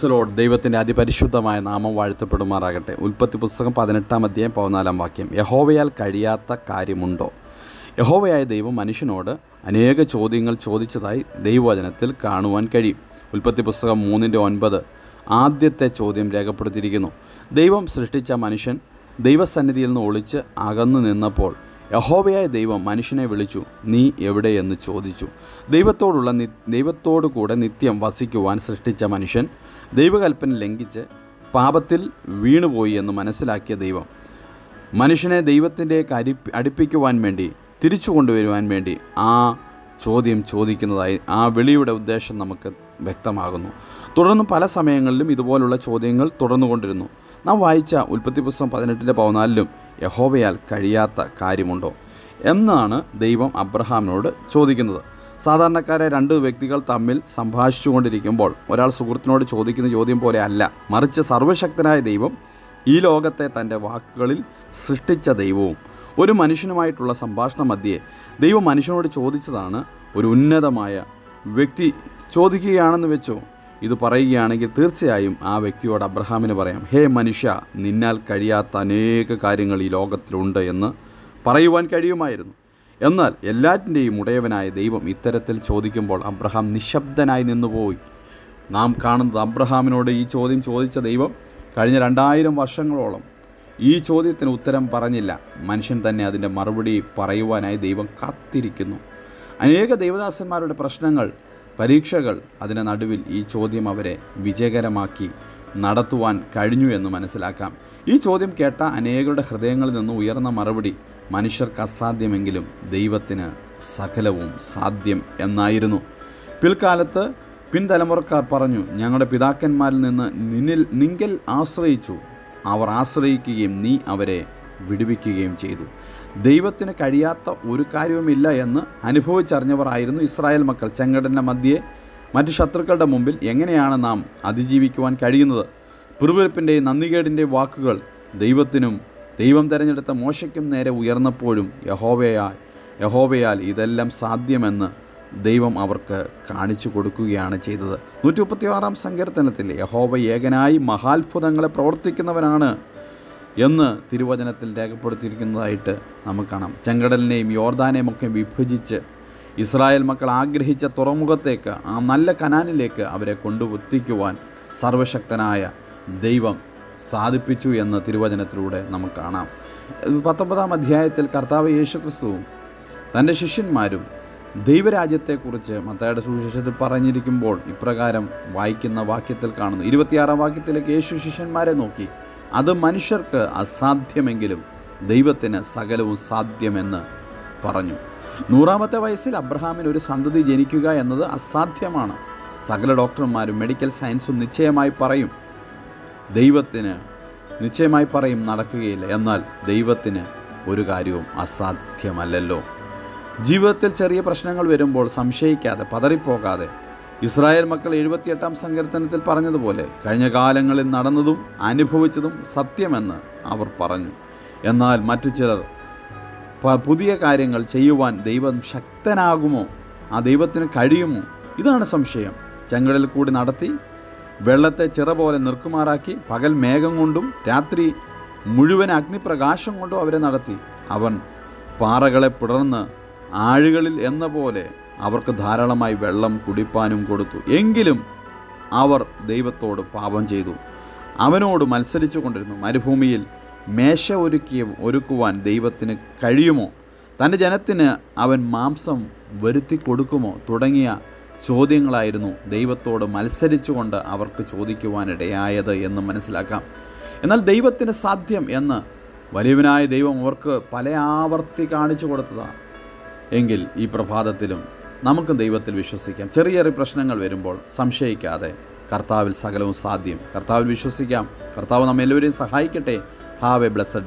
Praise Lord. ദൈവത്തിൻ്റെ അതിപരിശുദ്ധമായ നാമം വാഴ്ത്തപ്പെടുമാറാകട്ടെ. ഉൽപ്പത്തി പുസ്തകം 18-ാം അധ്യായം 14-ാം വാക്യം. യഹോവയാൽ കഴിയാത്ത കാര്യമുണ്ടോ? യഹോവയായ ദൈവം മനുഷ്യനോട് അനേക ചോദ്യങ്ങൾ ചോദിച്ചതായി ദൈവവചനത്തിൽ കാണുവാൻ കഴിയും. ഉൽപ്പത്തി പുസ്തകം 3:9 ആദ്യത്തെ ചോദ്യം രേഖപ്പെടുത്തിയിരിക്കുന്നു. ദൈവം സൃഷ്ടിച്ച മനുഷ്യൻ ദൈവസന്നിധിയിൽ നിന്ന് ഒളിച്ച് അകന്നു നിന്നപ്പോൾ യഹോവയായ ദൈവം മനുഷ്യനെ വിളിച്ചു, നീ എവിടെയെന്ന് ചോദിച്ചു. ദൈവത്തോടു കൂടെ നിത്യം വസിക്കുവാൻ സൃഷ്ടിച്ച മനുഷ്യൻ ദൈവകൽപ്പന ലംഘിച്ച് പാപത്തിൽ വീണുപോയി എന്ന് മനസ്സിലാക്കിയ ദൈവം മനുഷ്യനെ ദൈവത്തിലേക്ക് അടുപ്പിക്കുവാൻ വേണ്ടി, തിരിച്ചു കൊണ്ടുവരുവാൻ വേണ്ടി ആ ചോദ്യം ചോദിക്കുന്നതായി ആ വിളിയുടെ ഉദ്ദേശം നമുക്ക് വ്യക്തമാകുന്നു. തുടർന്നും പല സമയങ്ങളിലും ഇതുപോലുള്ള ചോദ്യങ്ങൾ തുടർന്നുകൊണ്ടിരുന്നു. നാം വായിച്ച ഉൽപ്പത്തി പുസ്തകം 18-14 യഹോവയാൽ കഴിയാത്ത കാര്യമുണ്ടോ എന്നാണ് ദൈവം അബ്രഹാമിനോട് ചോദിക്കുന്നത്. സാധാരണക്കാരെ രണ്ട് വ്യക്തികൾ തമ്മിൽ സംഭാഷിച്ചു കൊണ്ടിരിക്കുമ്പോൾ ഒരാൾ സുഹൃത്തിനോട് ചോദിക്കുന്ന ചോദ്യം പോലെ അല്ല, മറിച്ച് സർവ്വശക്തനായ ദൈവം, ഈ ലോകത്തെ തൻ്റെ വാക്കുകളിൽ സൃഷ്ടിച്ച ദൈവവും ഒരു മനുഷ്യനുമായിട്ടുള്ള സംഭാഷണ മധ്യേ ദൈവം മനുഷ്യനോട് ചോദിച്ചതാണ് ഒരു ഉന്നതമായ വ്യക്തി ചോദിക്കുകയാണെന്ന് വെച്ചോ. ഇത് പറയുകയാണെങ്കിൽ തീർച്ചയായും ആ വ്യക്തിയോട് അബ്രഹാമിന് പറയാം, ഹേ മനുഷ്യ, നിന്നാൽ കഴിയാത്ത അനേക കാര്യങ്ങൾ ഈ ലോകത്തിലുണ്ട് എന്ന് പറയുവാൻ കഴിയുമായിരുന്നു. എന്നാൽ എല്ലാറ്റിൻ്റെയും ഉടയവനായ ദൈവം ഇത്തരത്തിൽ ചോദിക്കുമ്പോൾ അബ്രഹാം നിശബ്ദനായി നിന്നുപോയി. നാം കാണുന്നത് അബ്രഹാമിനോട് ഈ ചോദ്യം ചോദിച്ച ദൈവം കഴിഞ്ഞ 2000 വർഷങ്ങളോളം ഈ ചോദ്യത്തിന് ഉത്തരം പറഞ്ഞില്ല. മനുഷ്യൻ തന്നെ അതിൻ്റെ മറുപടി പറയുവാനായി ദൈവം കാത്തിരിക്കുന്നു. അനേക ദൈവദാസന്മാരുടെ പ്രശ്നങ്ങൾ, പരീക്ഷകൾ, അതിൻ്റെ നടുവിൽ ഈ ചോദ്യം അവരെ വിജയകരമാക്കി നടത്തുവാൻ കഴിഞ്ഞു എന്ന് മനസ്സിലാക്കാം. ഈ ചോദ്യം കേട്ട അനേകരുടെ ഹൃദയങ്ങളിൽ നിന്ന് ഉയർന്ന മറുപടി മനുഷ്യർക്ക് അസാധ്യമെങ്കിലും ദൈവത്തിന് സകലവും സാധ്യം എന്നായിരുന്നു. പിൽക്കാലത്ത് പിൻതലമുറക്കാർ പറഞ്ഞു, ഞങ്ങളുടെ പിതാക്കന്മാരിൽ നിന്ന് നിങ്കൽ ആശ്രയിച്ചു, അവർ ആശ്രയിക്കുകയും നീ അവരെ വിടുവിക്കുകയും ചെയ്തു. ദൈവത്തിന് കഴിയാത്ത ഒരു കാര്യവുമില്ല എന്ന് അനുഭവിച്ചറിഞ്ഞവർ ആയിരുന്നു ഇസ്രായേൽ മക്കൾ. ചെങ്കടലിൻ്റെ മധ്യേ മറ്റു ശത്രുക്കളുടെ മുമ്പിൽ എങ്ങനെയാണ് നാം അതിജീവിക്കുവാൻ കഴിയുന്നത്? പിറുപിറുപ്പിൻ്റെയും നന്ദികേടിൻ്റെയും വാക്കുകൾ ദൈവത്തിനും ദൈവം തിരഞ്ഞെടുത്ത മോശയ്ക്കും നേരെ ഉയർന്നപ്പോഴും യഹോവയാൽ ഇതെല്ലാം സാധ്യമെന്ന് ദൈവം അവർക്ക് കാണിച്ചു കൊടുക്കുകയാണ് ചെയ്തത്. 136-ാം സങ്കീർത്തനത്തിൽ യഹോവ ഏകനായി മഹാത്ഭുതങ്ങളെ പ്രവർത്തിക്കുന്നവനാണ് എന്ന് തിരുവചനത്തിൽ രേഖപ്പെടുത്തിയിരിക്കുന്നതായിട്ട് നമുക്ക് കാണാം. ചെങ്കടലിനെയും യോർദാനെയും ഒക്കെ വിഭജിച്ച് ഇസ്രായേൽ മക്കൾ ആഗ്രഹിച്ച തുറമുഖത്തേക്ക്, ആ നല്ല കനാനിലേക്ക് അവരെ കൊണ്ടുവത്തിക്കുവാൻ സർവശക്തനായ ദൈവം സാധിപ്പിച്ചു എന്ന് തിരുവചനത്തിലൂടെ നമുക്ക് കാണാം. 19-ാം അധ്യായത്തിൽ കർത്താവ് യേശുക്രിസ്തുവും തൻ്റെ ശിഷ്യന്മാരും ദൈവരാജ്യത്തെക്കുറിച്ച് മത്തായിയുടെ സുവിശേഷത്തിൽ പറഞ്ഞിരിക്കുമ്പോൾ ഇപ്രകാരം വായിക്കുന്ന വാക്യത്തിൽ കാണുന്നു. 26-ാം വാക്യത്തിലേക്ക് യേശു ശിഷ്യന്മാരെ നോക്കി, അത് മനുഷ്യർക്ക് അസാധ്യമെങ്കിലും ദൈവത്തിന് സകലവും സാധ്യമെന്ന് പറഞ്ഞു. 100-ാമത്തെ വയസ്സിൽ അബ്രഹാമിന് ഒരു സന്തതി ജനിക്കുക എന്നത് അസാധ്യമാണ്. സകല ഡോക്ടർമാരും മെഡിക്കൽ സയൻസും നിശ്ചയമായി പറയും നടക്കുകയില്ല. എന്നാൽ ദൈവത്തിന് ഒരു കാര്യവും അസാധ്യമല്ലല്ലോ. ജീവിതത്തിൽ ചെറിയ പ്രശ്നങ്ങൾ വരുമ്പോൾ സംശയിക്കാതെ, പതറിപ്പോകാതെ, ഇസ്രായേൽ മക്കൾ 78-ാം സങ്കീർത്തനത്തിൽ പറഞ്ഞതുപോലെ കഴിഞ്ഞ കാലങ്ങളിൽ നടന്നതും അനുഭവിച്ചതും സത്യമെന്ന് അവർ പറഞ്ഞു. എന്നാൽ മറ്റു ചിലർ പുതിയ കാര്യങ്ങൾ ചെയ്യുവാൻ ദൈവം ശക്തനാകുമോ, ആ ദൈവത്തിന് കഴിയുമോ, ഇതാണ് സംശയം. ചെങ്കടലിൽ കൂടി നടത്തി, വെള്ളത്തെ ചിറ പോലെ നിർക്കുമാറാക്കി, പകൽ മേഘം കൊണ്ടും രാത്രി മുഴുവൻ അഗ്നിപ്രകാശം കൊണ്ടും അവരെ നടത്തി. അവൻ പാറകളെ പിളർന്ന് ആഴുകളിൽ എന്ന പോലെ അവർക്ക് ധാരാളമായി വെള്ളം കുടിപ്പാനും കൊടുത്തു. എങ്കിലും അവർ ദൈവത്തോട് പാപം ചെയ്തു, അവനോട് മത്സരിച്ചു കൊണ്ടിരുന്നു. മരുഭൂമിയിൽ മേശ ഒരുക്കുവാൻ ദൈവത്തിന് കഴിയുമോ? തൻ്റെ ജനത്തിന് അവൻ മാംസം വരുത്തി കൊടുക്കുമോ? തുടങ്ങിയ ചോദ്യങ്ങളായിരുന്നു ദൈവത്തോട് മത്സരിച്ചുകൊണ്ട് അവർക്ക് ചോദിക്കുവാനിടയായത് എന്ന് മനസ്സിലാക്കാം. എന്നാൽ ദൈവത്തിന് സാധ്യം എന്ന് വലിയവനായ ദൈവം അവർക്ക് പല ആവർത്തി കാണിച്ചു കൊടുത്തതാണ്. എങ്കിൽ ഈ പ്രഭാതത്തിലും നമുക്ക് ദൈവത്തിൽ വിശ്വസിക്കാം. ചെറിയ ചെറിയ പ്രശ്നങ്ങൾ വരുമ്പോൾ സംശയിക്കാതെ കർത്താവിൽ സകലവും സാധ്യം. കർത്താവിൽ വിശ്വസിക്കാം. കർത്താവ് നമ്മെല്ലാവരെയും സഹായിക്കട്ടെ. Have A blessed